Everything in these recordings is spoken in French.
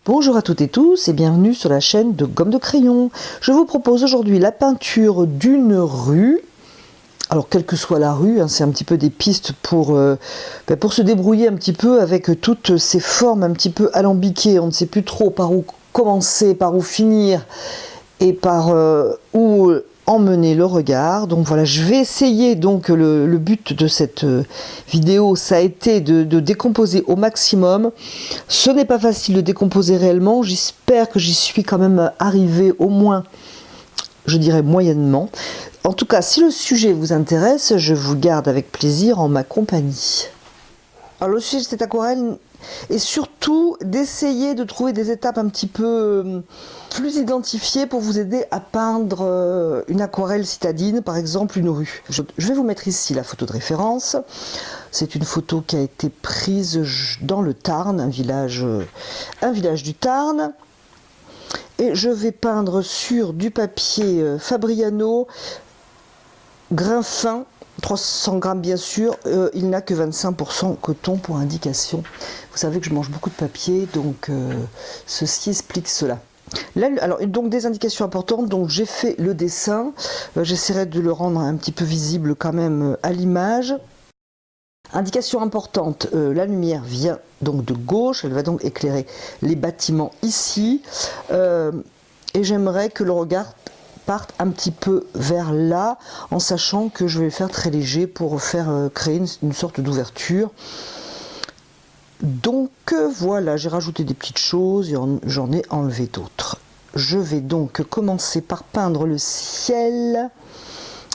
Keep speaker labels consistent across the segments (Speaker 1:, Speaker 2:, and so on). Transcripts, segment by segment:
Speaker 1: Bonjour à toutes et tous et bienvenue sur la chaîne de Gomme de Crayon. Je vous propose aujourd'hui la peinture d'une rue. Alors quelle que soit la rue, c'est un petit peu des pistes pour se débrouiller un petit peu avec toutes ces formes un petit peu alambiquées. On ne sait plus trop par où commencer, par où finir et par où emmener le regard. Donc voilà, je vais essayer, donc le but de cette vidéo, ça a été de décomposer au maximum. Ce n'est pas facile de décomposer réellement, j'espère que j'y suis quand même arrivée au moins, je dirais moyennement. En tout cas, si le sujet vous intéresse, je vous garde avec plaisir en ma compagnie. Alors le sujet de cette aquarelle est surtout d'essayer de trouver des étapes un petit peu plus identifiées pour vous aider à peindre une aquarelle citadine, par exemple une rue. Je vais vous mettre ici la photo de référence. C'est une photo qui a été prise dans le Tarn, un village du Tarn. Et je vais peindre sur du papier Fabriano, grain fin, 300 grammes bien sûr, il n'a que 25% coton pour indication. Vous savez que je mange beaucoup de papier, donc ceci explique cela. Là, alors, donc des indications importantes, donc j'ai fait le dessin, j'essaierai de le rendre un petit peu visible quand même à l'image. Indication importante, la lumière vient donc de gauche, elle va donc éclairer les bâtiments ici, et j'aimerais que le regard parte un petit peu vers là, en sachant que je vais le faire très léger pour faire créer une sorte d'ouverture. Donc voilà, j'ai rajouté des petites choses et j'en ai enlevé d'autres. Je vais donc commencer par peindre le ciel.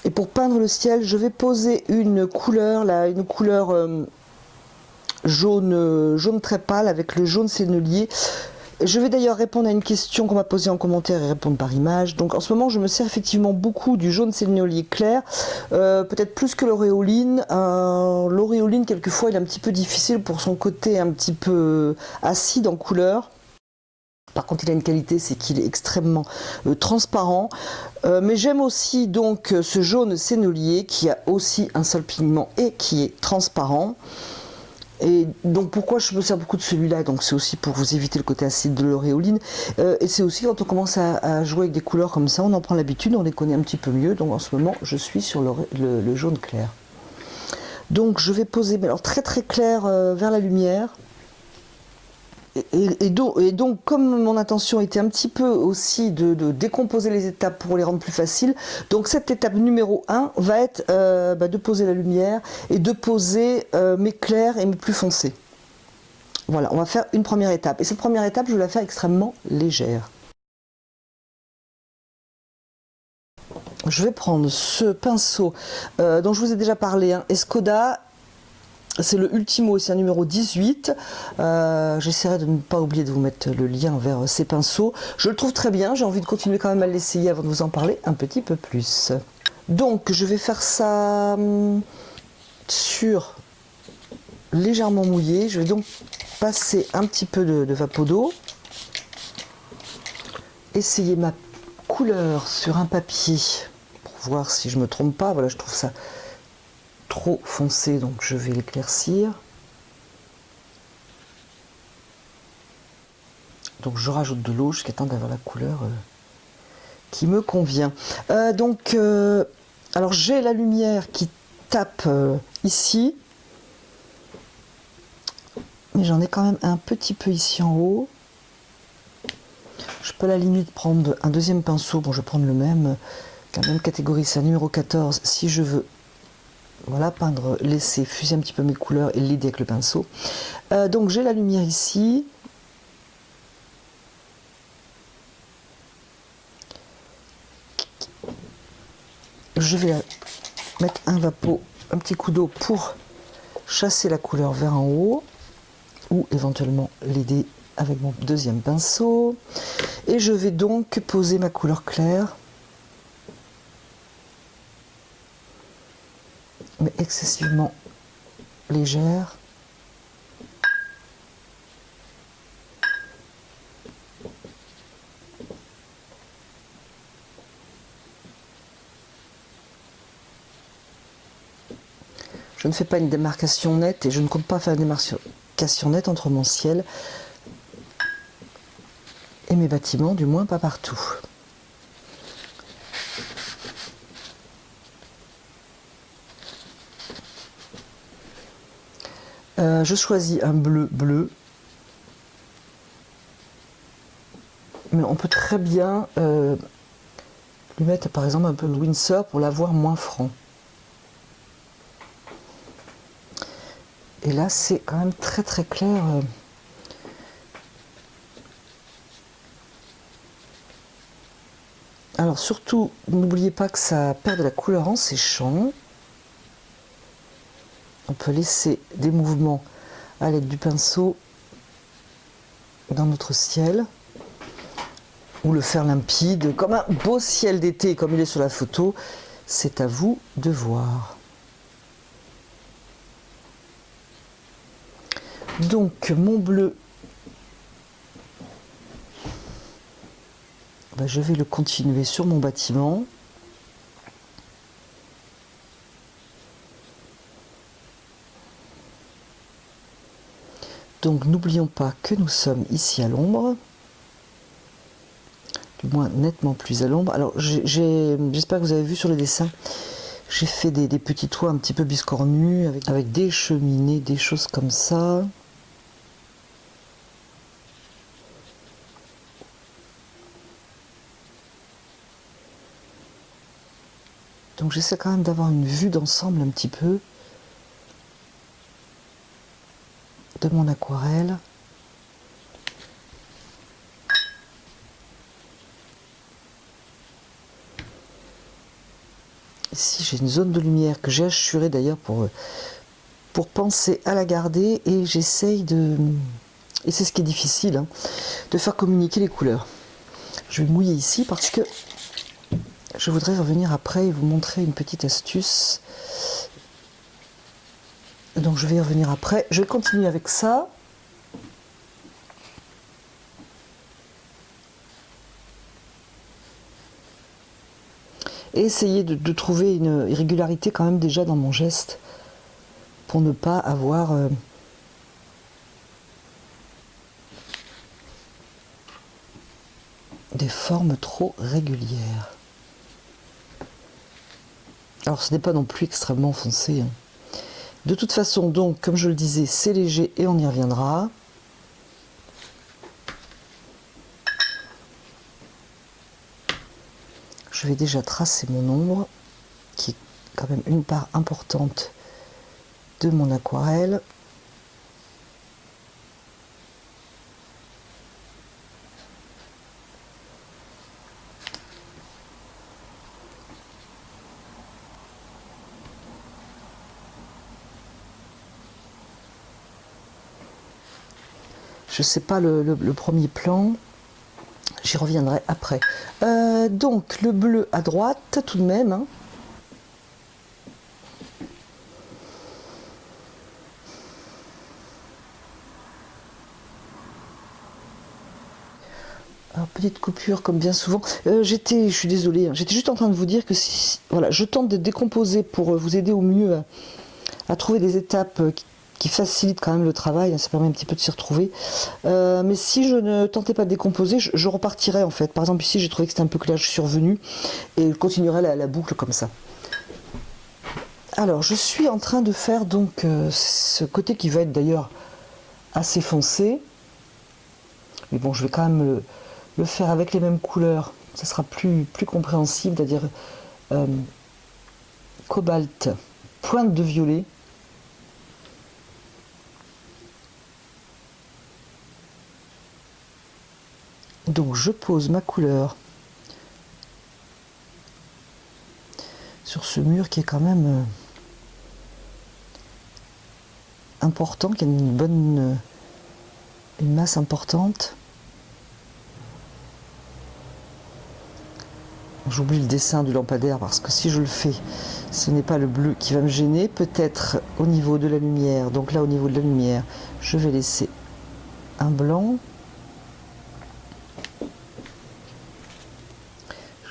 Speaker 1: Et pour peindre le ciel, je vais poser une couleur, là, une couleur jaune très pâle avec le jaune sennelier. Je vais d'ailleurs répondre à une question qu'on m'a posée en commentaire et répondre par image. Donc en ce moment, je me sers effectivement beaucoup du jaune sennelier clair, peut-être plus que l'auréoline. L'auréoline, quelquefois, il est un petit peu difficile pour son côté un petit peu acide en couleur. Par contre, il a une qualité, c'est qu'il est extrêmement transparent. Mais j'aime aussi donc ce jaune sennelier qui a aussi un seul pigment et qui est transparent. Et donc pourquoi je me sers beaucoup de celui-là? Donc c'est aussi pour vous éviter le côté acide de l'auréoline. Et c'est aussi quand on commence à jouer avec des couleurs comme ça, on en prend l'habitude, on les connaît un petit peu mieux. Donc en ce moment, je suis sur le jaune clair. Donc je vais poser, alors très très clair vers la lumière. Et donc, comme mon intention était un petit peu aussi de décomposer les étapes pour les rendre plus faciles, donc cette étape numéro 1 va être de poser la lumière et de poser mes clairs et mes plus foncés. Voilà, on va faire une première étape. Et cette première étape, je vais la faire extrêmement légère. Je vais prendre ce pinceau dont je vous ai déjà parlé, Escoda. C'est le Ultimo et c'est un numéro 18. J'essaierai de ne pas oublier de vous mettre le lien vers ces pinceaux. Je le trouve très bien, j'ai envie de continuer quand même à l'essayer avant de vous en parler un petit peu plus. Donc je vais faire ça sur légèrement mouillé. Je vais donc passer un petit peu de vapeau d'eau. Essayer ma couleur sur un papier pour voir si je ne me trompe pas. Voilà, je trouve ça trop foncé, donc je vais l'éclaircir. Donc je rajoute de l'eau jusqu'à temps d'avoir la couleur qui me convient. Alors j'ai la lumière qui tape ici, mais j'en ai quand même un petit peu ici en haut. Je peux à la limite prendre un deuxième pinceau, bon je vais prendre la même catégorie, c'est un numéro 14 si je veux. Voilà, peindre, laisser fuser un petit peu mes couleurs et l'aider avec le pinceau. Donc j'ai la lumière ici. Je vais mettre un petit coup d'eau pour chasser la couleur vers en haut ou éventuellement l'aider avec mon deuxième pinceau. Et je vais donc poser ma couleur claire. Mais excessivement légère. Je ne fais pas une démarcation nette et je ne compte pas faire une démarcation nette entre mon ciel et mes bâtiments, du moins pas partout. Je choisis un bleu, mais on peut très bien lui mettre par exemple un peu de Winsor pour l'avoir moins franc. Et là c'est quand même très très clair. Alors surtout, n'oubliez pas que ça perd de la couleur en séchant. On peut laisser des mouvements à l'aide du pinceau dans notre ciel, ou le faire limpide, comme un beau ciel d'été, comme il est sur la photo. C'est à vous de voir. Donc mon bleu, je vais le continuer sur mon bâtiment. Donc n'oublions pas que nous sommes ici à l'ombre, du moins nettement plus à l'ombre. Alors j'espère que vous avez vu sur le dessin, j'ai fait des petits toits un petit peu biscornus avec des cheminées, des choses comme ça. Donc j'essaie quand même d'avoir une vue d'ensemble un petit peu de mon aquarelle. Ici j'ai une zone de lumière que j'ai assurée d'ailleurs pour penser à la garder, et j'essaye de, et c'est ce qui est difficile, hein, de faire communiquer les couleurs. Je vais mouiller ici parce que je voudrais revenir après et vous montrer une petite astuce. Donc je vais y revenir après. Je vais continuer avec ça. Et essayer de trouver une irrégularité quand même déjà dans mon geste, pour ne pas avoir des formes trop régulières. Alors ce n'est pas non plus extrêmement foncé, hein. De toute façon, donc, comme je le disais, c'est léger et on y reviendra. Je vais déjà tracer mon ombre, qui est quand même une part importante de mon aquarelle. Je sais pas le premier plan, j'y reviendrai après. Donc le bleu à droite tout de même, hein. Alors, petite coupure comme bien souvent. Je suis désolée, hein, j'étais juste en train de vous dire que voilà, je tente de décomposer pour vous aider au mieux à trouver des étapes qui facilitent quand même le travail, hein, ça permet un petit peu de s'y retrouver. Mais si je ne tentais pas de décomposer, je repartirais en fait. Par exemple ici j'ai trouvé que c'était un peu clair, je suis revenue et je continuerai la boucle comme ça. Alors je suis en train de faire donc ce côté qui va être d'ailleurs assez foncé. Mais bon, je vais quand même le faire avec les mêmes couleurs, ça sera plus compréhensible, c'est-à-dire cobalt, pointe de violet. Donc je pose ma couleur sur ce mur qui est quand même important, qui a une masse importante. J'oublie le dessin du lampadaire parce que si je le fais, ce n'est pas le bleu qui va me gêner. Peut-être au niveau de la lumière. Donc là, au niveau de la lumière, je vais laisser un blanc.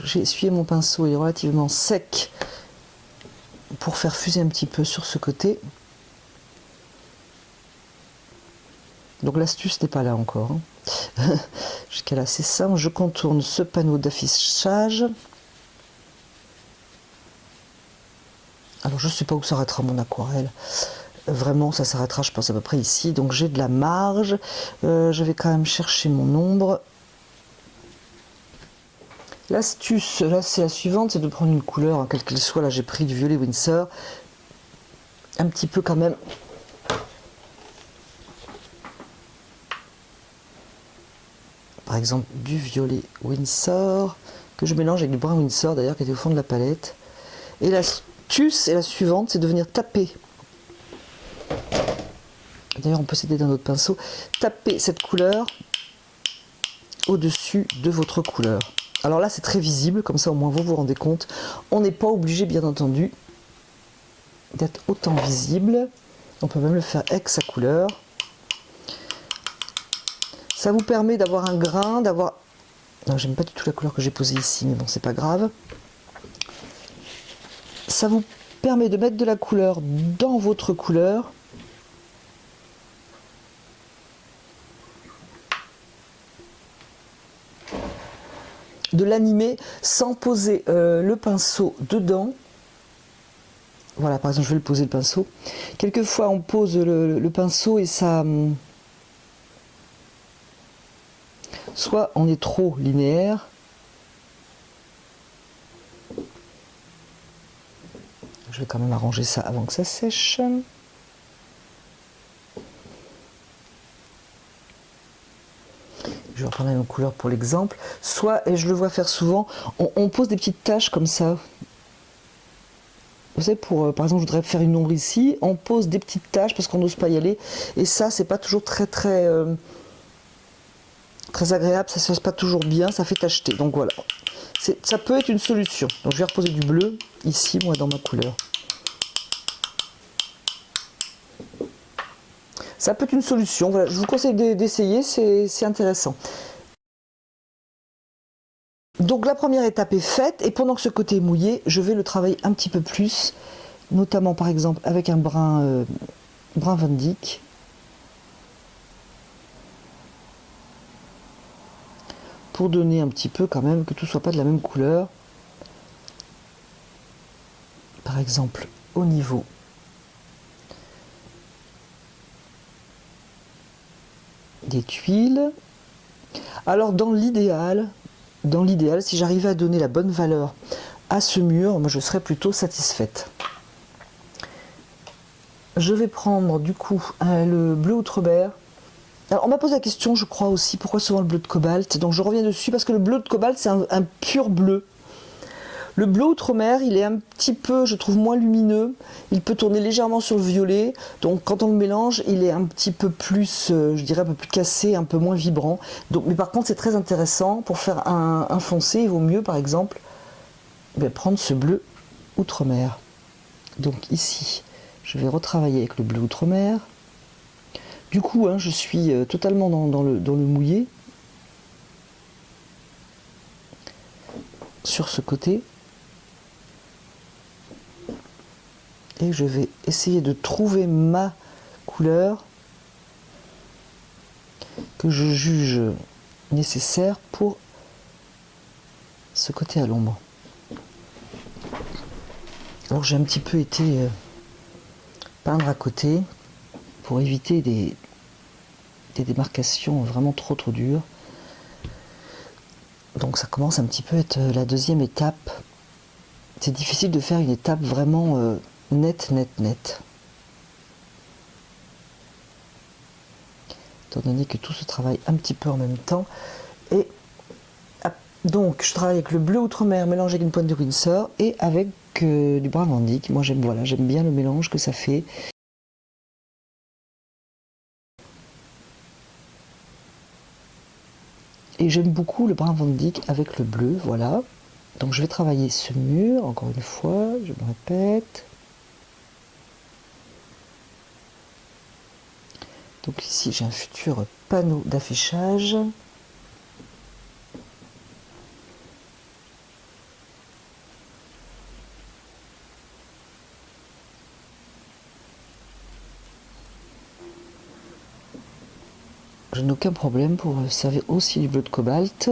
Speaker 1: J'ai essuyé mon pinceau, il est relativement sec pour faire fuser un petit peu sur ce côté. Donc l'astuce n'est pas là encore, hein. Jusqu'à là, c'est ça. Je contourne ce panneau d'affichage. Alors, je ne sais pas où s'arrêtera mon aquarelle. Vraiment, ça s'arrêtera, je pense, à peu près ici. Donc, j'ai de la marge. Je vais quand même chercher mon ombre. L'astuce, là, c'est la suivante, c'est de prendre une couleur, hein, quelle qu'elle soit. Là, j'ai pris du violet Winsor. Un petit peu quand même. Par exemple, du violet Winsor, que je mélange avec du brun Winsor, d'ailleurs, qui était au fond de la palette. Et l'astuce est la suivante, c'est de venir taper. D'ailleurs, on peut s'aider d'un autre pinceau. Taper cette couleur au-dessus de votre couleur. Alors là, c'est très visible, comme ça au moins vous vous rendez compte. On n'est pas obligé, bien entendu, d'être autant visible. On peut même le faire avec sa couleur. Ça vous permet d'avoir un grain, d'avoir... Non, j'aime pas du tout la couleur que j'ai posée ici, mais bon, c'est pas grave. Ça vous permet de mettre de la couleur dans votre couleur. De l'animer sans poser le pinceau dedans. Voilà, par exemple, je vais le poser le pinceau. Quelquefois, on pose le pinceau et ça... Soit on est trop linéaire. Je vais quand même arranger ça avant que ça sèche. Je vais reprendre la même couleur pour l'exemple. Soit, et je le vois faire souvent, on pose des petites taches comme ça. Vous savez, par exemple, je voudrais faire une ombre ici, on pose des petites taches parce qu'on n'ose pas y aller. Et ça, c'est pas toujours très agréable, ça se passe pas toujours bien, ça fait tacheter. Donc voilà, ça peut être une solution. Donc je vais reposer du bleu ici, moi, dans ma couleur. Ça peut être une solution. Voilà, je vous conseille d'essayer, c'est intéressant. Donc la première étape est faite et pendant que ce côté est mouillé, je vais le travailler un petit peu plus, notamment par exemple avec un brun Van Dyck. Pour donner un petit peu quand même, que tout soit pas de la même couleur. Par exemple au niveau des tuiles. Alors dans l'idéal, si j'arrivais à donner la bonne valeur à ce mur, moi je serais plutôt satisfaite. Je vais prendre du coup le bleu Outremer. Alors on m'a posé la question, je crois aussi, pourquoi souvent le bleu de cobalt. Donc je reviens dessus parce que le bleu de cobalt c'est un pur bleu. Le bleu Outremer, il est un petit peu, je trouve, moins lumineux. Il peut tourner légèrement sur le violet. Donc quand on le mélange, il est un petit peu plus, je dirais, un peu plus cassé, un peu moins vibrant. Donc, mais par contre, c'est très intéressant. Pour faire un foncé, il vaut mieux, par exemple, prendre ce bleu Outremer. Donc ici, je vais retravailler avec le bleu Outremer. Du coup, je suis totalement dans le mouillé. Sur ce côté. Et je vais essayer de trouver ma couleur que je juge nécessaire pour ce côté à l'ombre. Alors j'ai un petit peu été peindre à côté pour éviter des démarcations vraiment trop dures. Donc ça commence un petit peu à être la deuxième étape. C'est difficile de faire une étape vraiment net. Étant donné que tout se travaille un petit peu en même temps. Et donc je travaille avec le bleu Outremer mélangé avec une pointe de Winsor et avec du brun Van Dyck. Moi j'aime bien le mélange que ça fait. Et j'aime beaucoup le brun Van Dyck avec le bleu, voilà. Donc je vais travailler ce mur, encore une fois, je me répète. Donc ici j'ai un futur panneau d'affichage. Je n'ai aucun problème pour servir aussi du bleu de cobalt.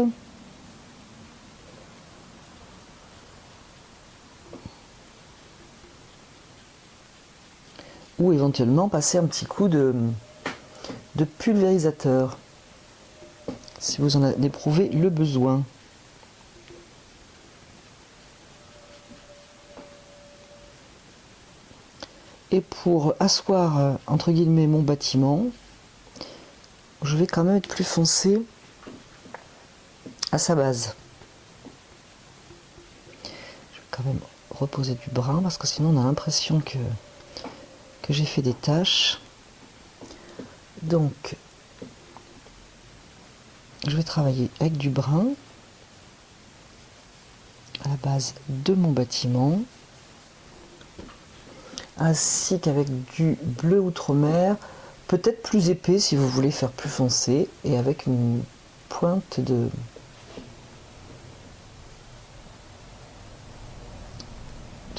Speaker 1: Ou éventuellement passer un petit coup de pulvérisateur, si vous en éprouvez le besoin. Et pour asseoir, entre guillemets, mon bâtiment, je vais quand même être plus foncé à sa base. Je vais quand même reposer du brun, parce que sinon on a l'impression que j'ai fait des taches. Donc, je vais travailler avec du brun à la base de mon bâtiment, ainsi qu'avec du bleu outre-mer, peut-être plus épais si vous voulez faire plus foncé, et avec une pointe de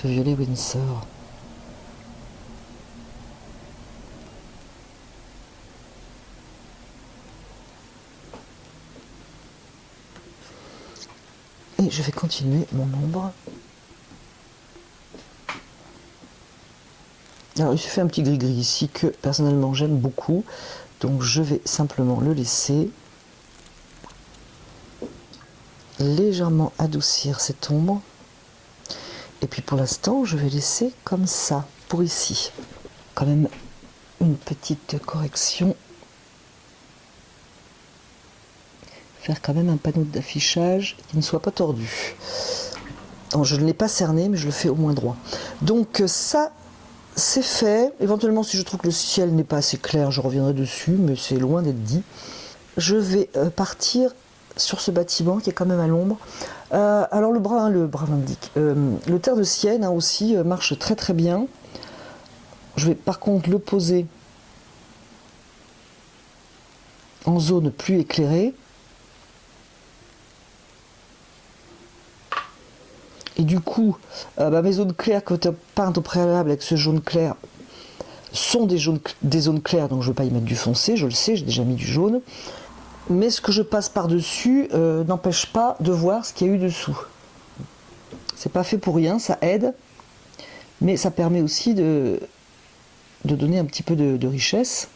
Speaker 1: violet Winsor. Et je vais continuer mon ombre. Alors il se fait un petit gris-gris ici que personnellement j'aime beaucoup, donc je vais simplement le laisser légèrement adoucir cette ombre. Et puis pour l'instant je vais laisser comme ça pour ici. Quand même une petite correction. Faire quand même un panneau d'affichage qui ne soit pas tordu. Alors, je ne l'ai pas cerné mais je le fais au moins droit. Donc ça c'est fait. Éventuellement, si je trouve que le ciel n'est pas assez clair, je reviendrai dessus, mais c'est loin d'être dit. Je vais partir sur ce bâtiment qui est quand même à l'ombre. Alors le brun indique. Le terre de Sienne aussi marche très très bien. Je vais par contre le poser en zone plus éclairée. Et du coup, mes zones claires que tu as peintes au préalable avec ce jaune clair sont des zones claires, donc je ne veux pas y mettre du foncé, je le sais, j'ai déjà mis du jaune. Mais ce que je passe par-dessus n'empêche pas de voir ce qu'il y a eu dessous. C'est pas fait pour rien, ça aide, mais ça permet aussi de donner un petit peu de richesse.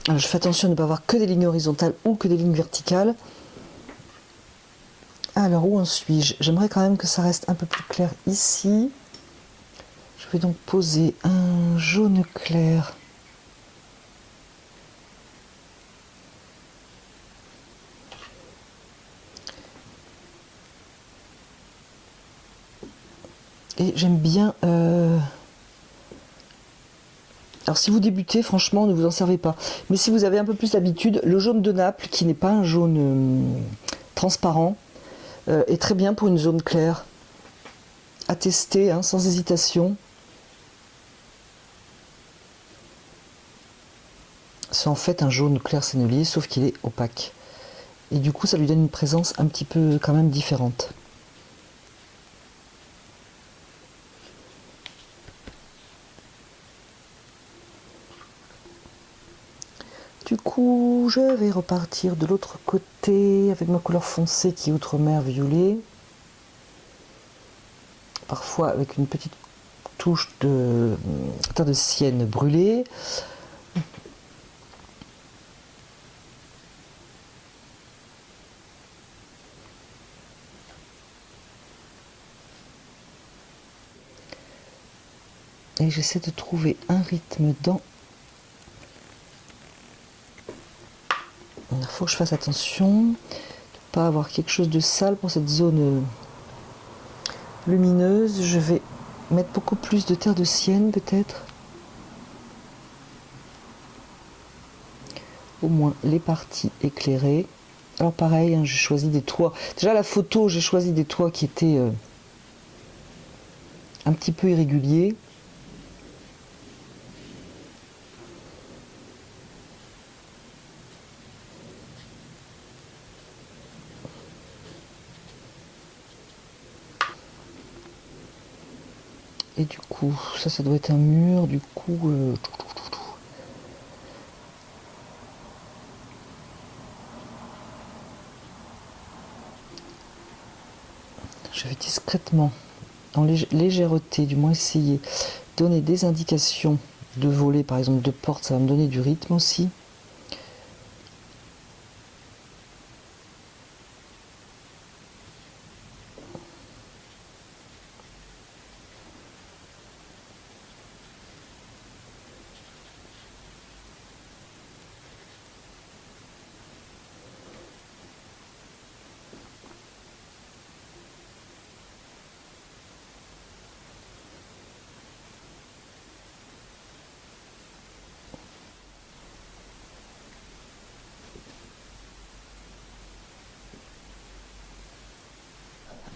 Speaker 1: Alors, je fais attention à ne pas avoir que des lignes horizontales ou que des lignes verticales. Alors, où en suis-je? J'aimerais quand même que ça reste un peu plus clair ici. Je vais donc poser un jaune clair. Et j'aime bien... Alors si vous débutez, franchement, ne vous en servez pas. Mais si vous avez un peu plus d'habitude, le jaune de Naples, qui n'est pas un jaune transparent, est très bien pour une zone claire. À tester, hein, sans hésitation. C'est en fait un jaune clair sennelier, sauf qu'il est opaque. Et du coup, ça lui donne une présence un petit peu quand même différente. Du coup, je vais repartir de l'autre côté avec ma couleur foncée qui est outre-mer violet. Parfois avec une petite touche de terre de Sienne brûlée. Et j'essaie de trouver un rythme dans... Il faut que je fasse attention de ne pas avoir quelque chose de sale pour cette zone lumineuse. Je vais mettre beaucoup plus de terre de Sienne peut-être. Au moins les parties éclairées. Alors pareil, hein, j'ai choisi des toits. Déjà la photo, j'ai choisi des toits qui étaient un petit peu irréguliers. Et du coup, ça doit être un mur. Du coup, je vais discrètement, en légèreté, du moins essayer, donner des indications de volet, par exemple de porte, ça va me donner du rythme aussi.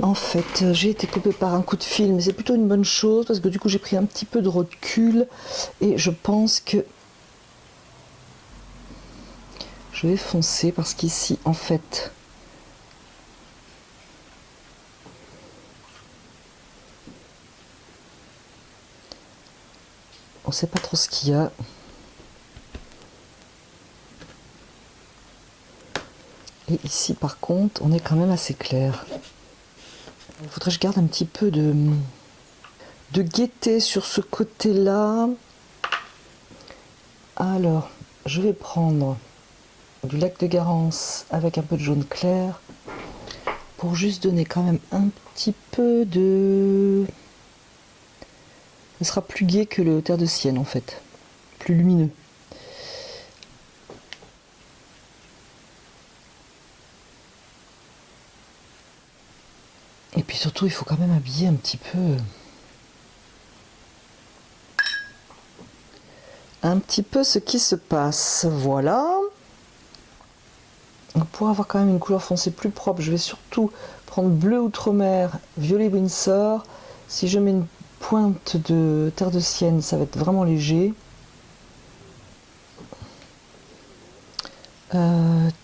Speaker 1: En fait, j'ai été coupée par un coup de fil, mais c'est plutôt une bonne chose parce que du coup j'ai pris un petit peu de recul et je pense que je vais foncer parce qu'ici, en fait, on sait pas trop ce qu'il y a. Et ici, par contre, on est quand même assez clair. Il faudrait que je garde un petit peu de gaieté sur ce côté-là. Alors, je vais prendre du lac de Garance avec un peu de jaune clair pour juste donner quand même un petit peu de... Ce sera plus gai que le terre de Sienne en fait, plus lumineux. Et puis surtout, il faut quand même habiller un petit peu ce qui se passe. Voilà. Pour avoir quand même une couleur foncée plus propre, je vais surtout prendre bleu Outre-mer, violet Windsor. Si je mets une pointe de terre de Sienne, ça va être vraiment léger.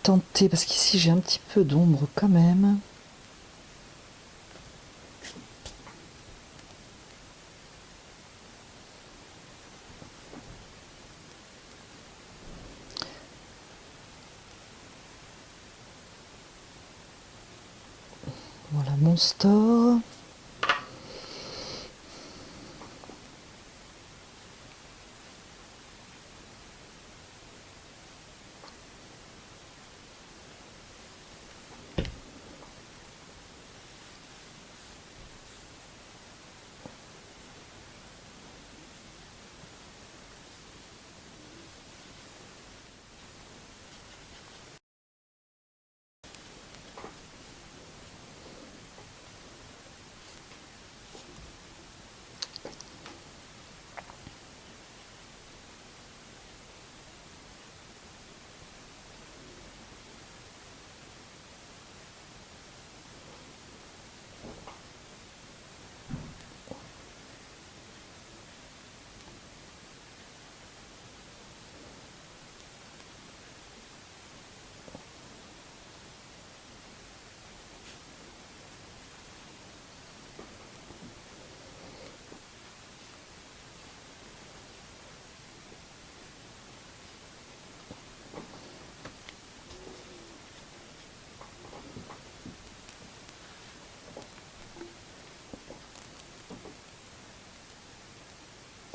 Speaker 1: Tenter, parce qu'ici j'ai un petit peu d'ombre quand même. Voilà mon store.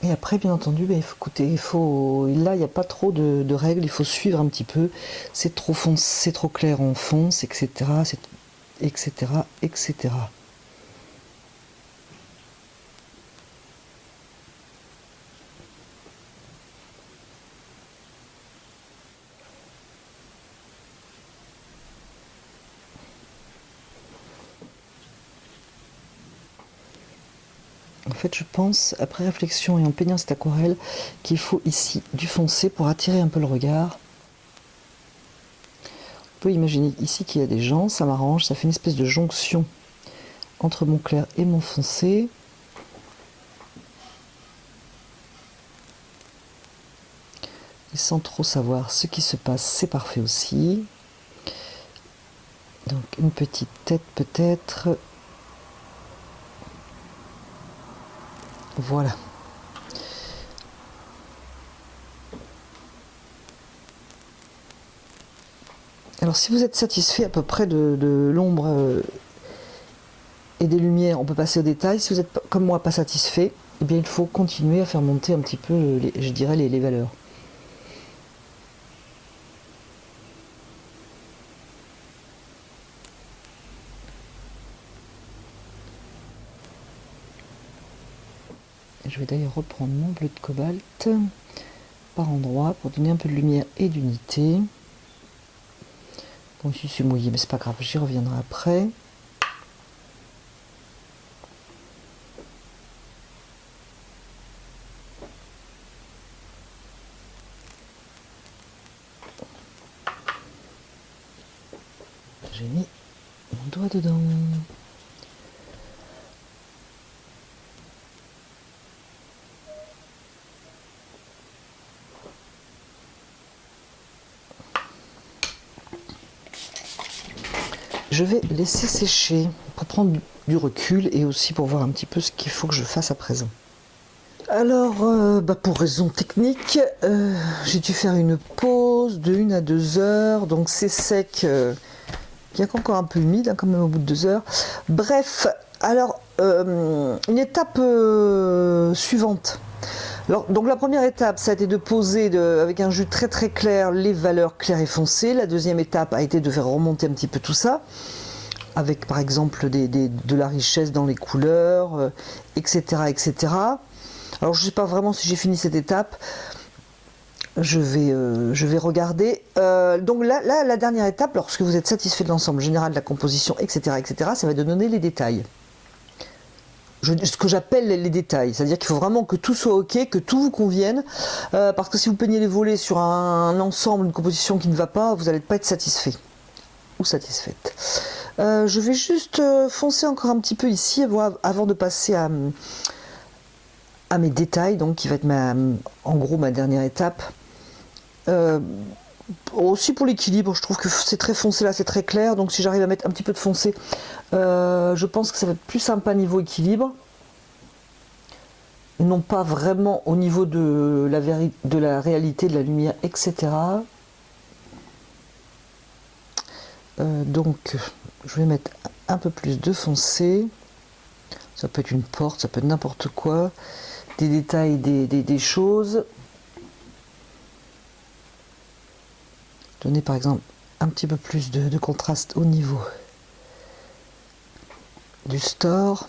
Speaker 1: Et après, bien entendu, il faut écouter, là, il n'y a pas trop de règles, il faut suivre un petit peu. C'est trop foncé, c'est trop clair, on fonce, etc., etc., etc. En fait, je pense, après réflexion et en peignant cette aquarelle, qu'il faut ici du foncé pour attirer un peu le regard. On peut imaginer ici qu'il y a des gens, ça m'arrange, ça fait une espèce de jonction entre mon clair et mon foncé. Et sans trop savoir ce qui se passe, c'est parfait aussi. Donc une petite tête peut-être. Voilà. Alors si vous êtes satisfait à peu près de l'ombre et des lumières, on peut passer au détail. Si vous êtes comme moi pas satisfait, eh bien il faut continuer à faire monter un petit peu, je dirais, les valeurs. Je vais d'ailleurs reprendre mon bleu de cobalt par endroits pour donner un peu de lumière et d'unité. Bon, ici c'est mouillé, mais c'est pas grave, j'y reviendrai après. J'ai mis mon doigt dedans. Je vais laisser sécher pour prendre du recul et aussi pour voir un petit peu ce qu'il faut que je fasse à présent. Alors, pour raison technique, j'ai dû faire une pause de 1 à 2 heures, donc c'est sec, bien qu'encore un peu humide, hein, quand même au bout de 2 heures. Bref, alors, une étape suivante. Alors, donc la première étape, ça a été de poser avec un jus très très clair les valeurs claires et foncées. La deuxième étape a été de faire remonter un petit peu tout ça, avec par exemple de la richesse dans les couleurs, etc., etc. Alors je ne sais pas vraiment si j'ai fini cette étape. Je vais regarder. Donc là, la dernière étape, lorsque vous êtes satisfait de l'ensemble général de la composition, etc., etc., ça va de donner les détails. Ce que j'appelle les détails, c'est-à-dire qu'il faut vraiment que tout soit ok, que tout vous convienne, parce que si vous peignez les volets sur un ensemble, une composition qui ne va pas, vous n'allez pas être satisfait ou satisfaite. Je vais juste foncer encore un petit peu ici avant de passer à mes détails, donc qui va être en gros ma dernière étape. Aussi pour l'équilibre, je trouve que c'est très foncé là, c'est très clair, donc si j'arrive à mettre un petit peu de foncé, je pense que ça va être plus sympa niveau équilibre, non pas vraiment au niveau de la réalité, de la lumière, etc. Donc je vais mettre un peu plus de foncé, ça peut être une porte, ça peut être n'importe quoi, des détails, des choses. Donner par exemple un petit peu plus de contraste au niveau du store.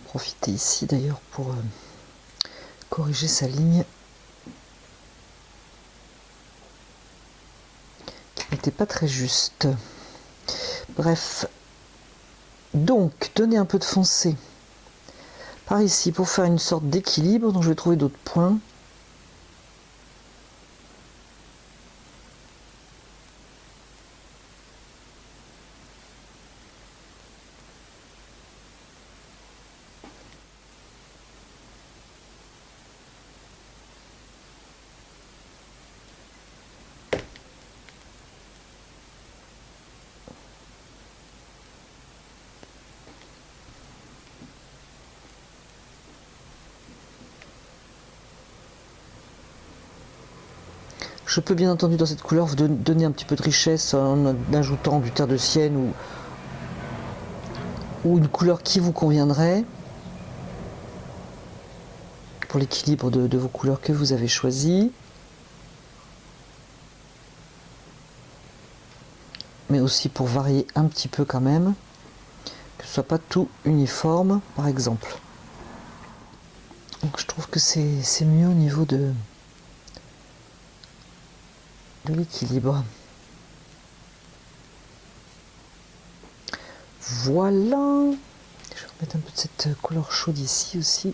Speaker 1: Profiter ici d'ailleurs pour corriger sa ligne qui n'était pas très juste. Bref, donc donner un peu de foncé par ici pour faire une sorte d'équilibre, donc je vais trouver d'autres points. Je peux bien entendu dans cette couleur vous donner un petit peu de richesse en ajoutant du terre de sienne ou une couleur qui vous conviendrait pour l'équilibre de vos couleurs que vous avez choisies. Mais aussi pour varier un petit peu quand même, que ce soit pas tout uniforme par exemple. Donc je trouve que c'est mieux au niveau de l'équilibre. Voilà. Je vais remettre un peu de cette couleur chaude ici aussi.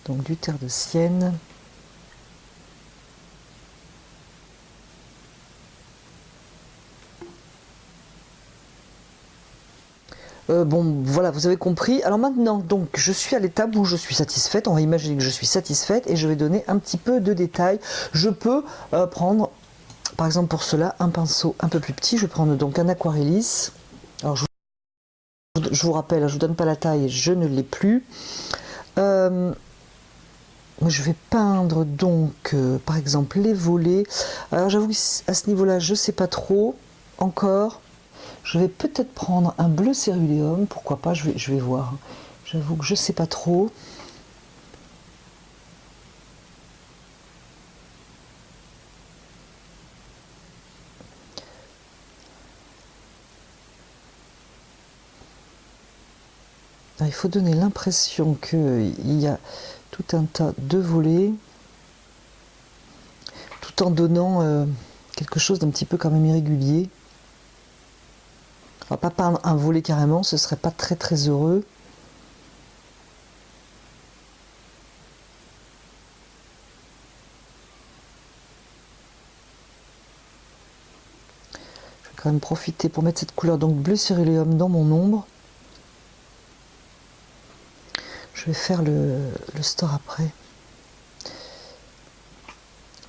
Speaker 1: Donc du terre de sienne. Bon, voilà, vous avez compris. Alors maintenant, donc, je suis à l'étape où je suis satisfaite. On va imaginer que je suis satisfaite et je vais donner un petit peu de détails. Je peux prendre par exemple pour cela, un pinceau un peu plus petit. Je vais prendre donc un aquarellis. Alors je vous rappelle, je ne vous donne pas la taille, je ne l'ai plus. Je vais peindre donc par exemple les volets. Alors j'avoue qu'à ce niveau-là, je ne sais pas trop encore. Je vais peut-être prendre un bleu céruléum, pourquoi pas, je vais voir. J'avoue que je ne sais pas trop. Il faut donner l'impression qu'il y a tout un tas de volets, tout en donnant quelque chose d'un petit peu quand même irrégulier. On va pas peindre un volet carrément, ce serait pas très très heureux. Je vais quand même profiter pour mettre cette couleur donc bleu céruléum dans mon ombre. Je vais faire le store après.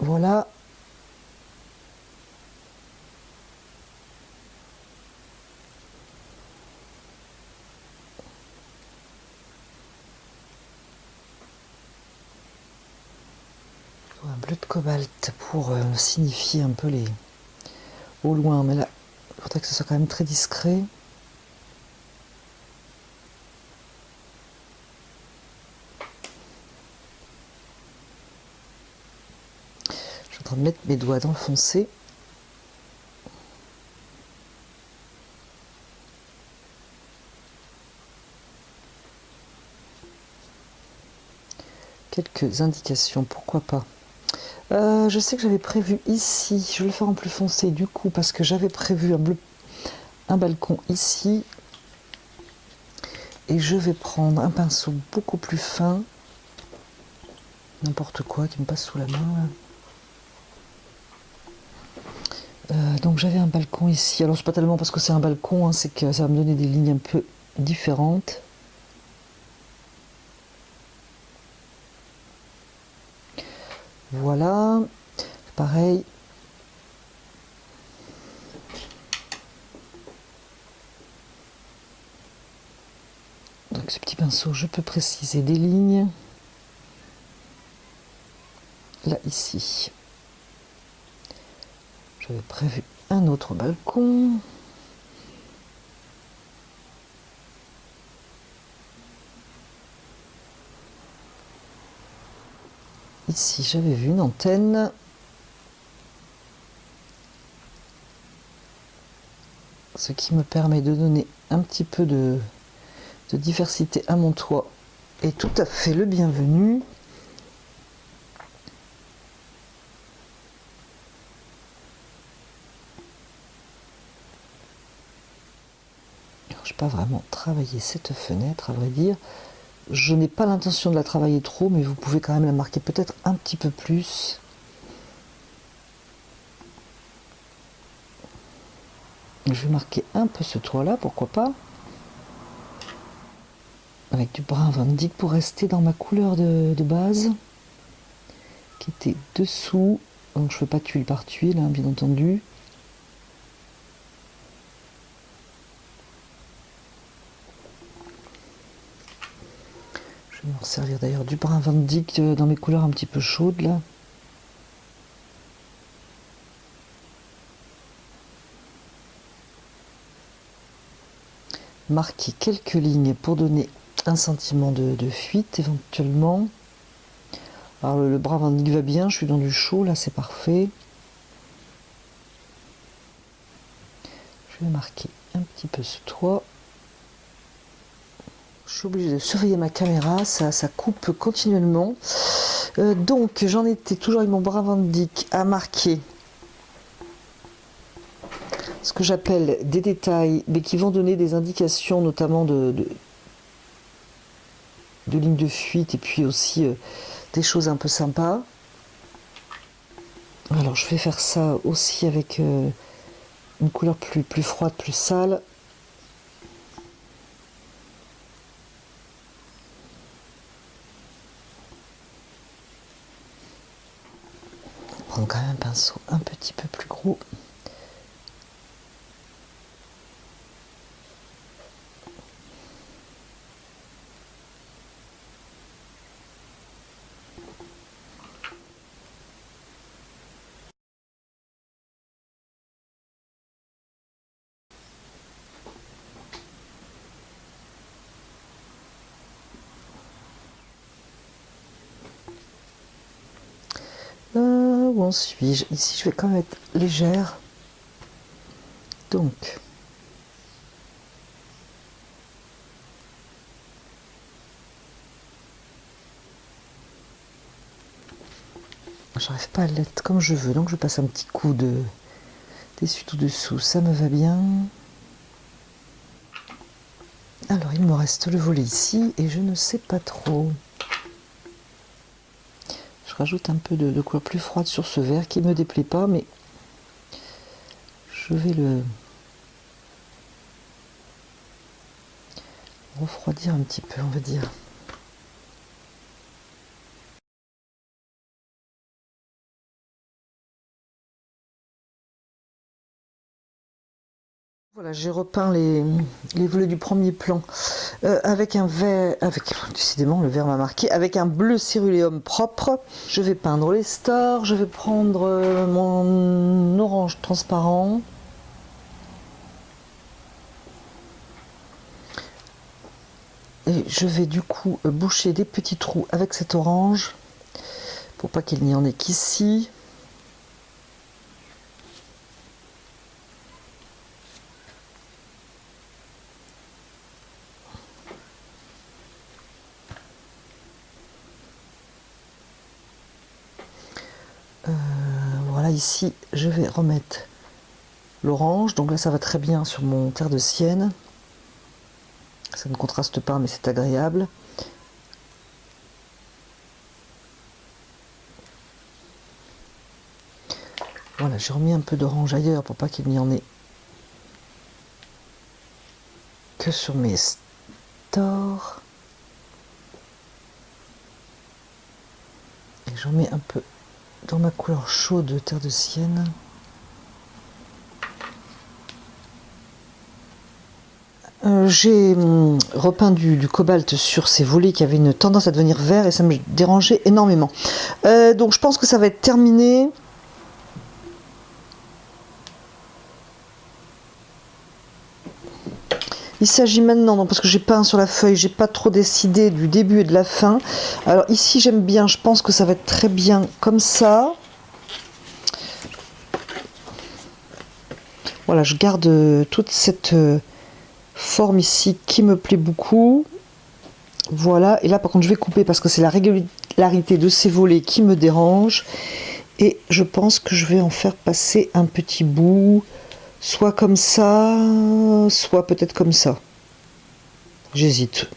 Speaker 1: Voilà. Un bleu de cobalt pour signifier un peu les au loin, mais là il faudrait que ce soit quand même très discret. Je suis en train de mettre mes doigts dans le foncé. Quelques indications, pourquoi pas. Je sais que j'avais prévu ici, je vais le faire en plus foncé du coup parce que j'avais prévu un balcon ici et je vais prendre un pinceau beaucoup plus fin, n'importe quoi qui me passe sous la main là. Donc j'avais un balcon ici, alors c'est pas tellement parce que c'est un balcon, hein, c'est que ça va me donner des lignes un peu différentes. Voilà, pareil. Donc ce petit pinceau, je peux préciser des lignes. Là, ici. J'avais prévu un autre balcon. Ici, j'avais vu une antenne. Ce qui me permet de donner un petit peu de diversité à mon toit est tout à fait le bienvenu. Alors, je n'ai pas vraiment travaillé cette fenêtre, à vrai dire. Je n'ai pas l'intention de la travailler trop, mais vous pouvez quand même la marquer peut-être un petit peu plus. Je vais marquer un peu ce toit-là, pourquoi pas. Avec du brun Van Dyck pour rester dans ma couleur de base, qui était dessous. Donc je ne fais pas tuile par tuile, hein, bien entendu. Je vais me servir d'ailleurs du brun Van Dyck dans mes couleurs un petit peu chaudes là. Marquer quelques lignes pour donner un sentiment de fuite éventuellement. Alors le brun Van Dyck va bien, je suis dans du chaud là, c'est parfait. Je vais marquer un petit peu ce toit. Je suis obligée de surveiller ma caméra, ça coupe continuellement. Donc j'en étais toujours avec mon brun Van Dyck à marquer ce que j'appelle des détails, mais qui vont donner des indications notamment de lignes de fuite et puis aussi des choses un peu sympas. Alors je vais faire ça aussi avec une couleur plus froide, plus sale. prendre quand même un pinceau un petit peu plus gros. Où en suis-je? Ici, je vais quand même être légère. Donc, j'arrive pas à l'être comme je veux, donc je passe un petit coup de dessus tout dessous, ça me va bien. Alors, il me reste le volet ici et je ne sais pas trop. Je rajoute un peu de couleur plus froide sur ce vert qui ne me déplaît pas, mais je vais le refroidir un petit peu, on va dire. Voilà, j'ai repeint les volets du premier plan avec un vert, décidément le vert m'a marqué, avec un bleu céruléum propre. Je vais peindre les stars, je vais prendre mon orange transparent. Et je vais du coup boucher des petits trous avec cet orange, pour pas qu'il n'y en ait qu'ici. Voilà, ici je vais remettre l'orange, donc là ça va très bien sur mon terre de sienne. Ça ne contraste pas mais c'est agréable. Voilà, j'ai remis un peu d'orange ailleurs pour pas qu'il n'y en ait que sur mes stores. Et j'en mets un peu dans ma couleur chaude de terre de sienne. J'ai repeint du cobalt sur ces volets qui avaient une tendance à devenir vert et ça me dérangeait énormément. Donc je pense que ça va être terminé. Il s'agit maintenant, donc, parce que j'ai peint sur la feuille, j'ai pas trop décidé du début et de la fin. Alors ici j'aime bien, je pense que ça va être très bien comme ça. Voilà, je garde toute cette forme ici qui me plaît beaucoup. Voilà, et là par contre je vais couper parce que c'est la régularité de ces volets qui me dérange. Et je pense que je vais en faire passer un petit bout. Soit comme ça, soit peut-être comme ça. J'hésite.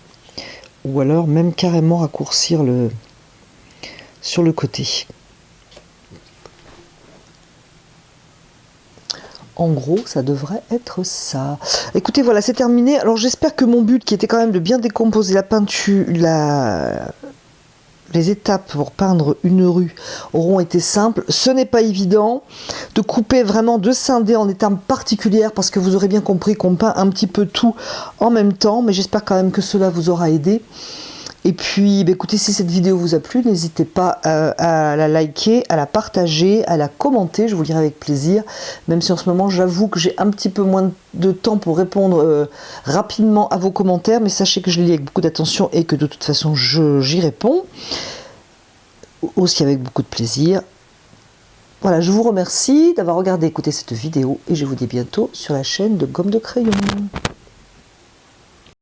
Speaker 1: Ou alors même carrément raccourcir sur le côté. En gros, ça devrait être ça. Écoutez, voilà, c'est terminé. Alors j'espère que mon but, qui était quand même de bien décomposer la peinture, les étapes pour peindre une rue auront été simples. Ce n'est pas évident de couper vraiment, de scinder en étapes particulières parce que vous aurez bien compris qu'on peint un petit peu tout en même temps, mais j'espère quand même que cela vous aura aidé. Et puis, écoutez, si cette vidéo vous a plu, n'hésitez pas à la liker, à la partager, à la commenter, je vous lirai avec plaisir. Même si en ce moment, j'avoue que j'ai un petit peu moins de temps pour répondre rapidement à vos commentaires, mais sachez que je les lis avec beaucoup d'attention et que de toute façon, j'y réponds. Aussi avec beaucoup de plaisir. Voilà, je vous remercie d'avoir regardé et écouté cette vidéo et je vous dis bientôt sur la chaîne de Gomme de Crayon.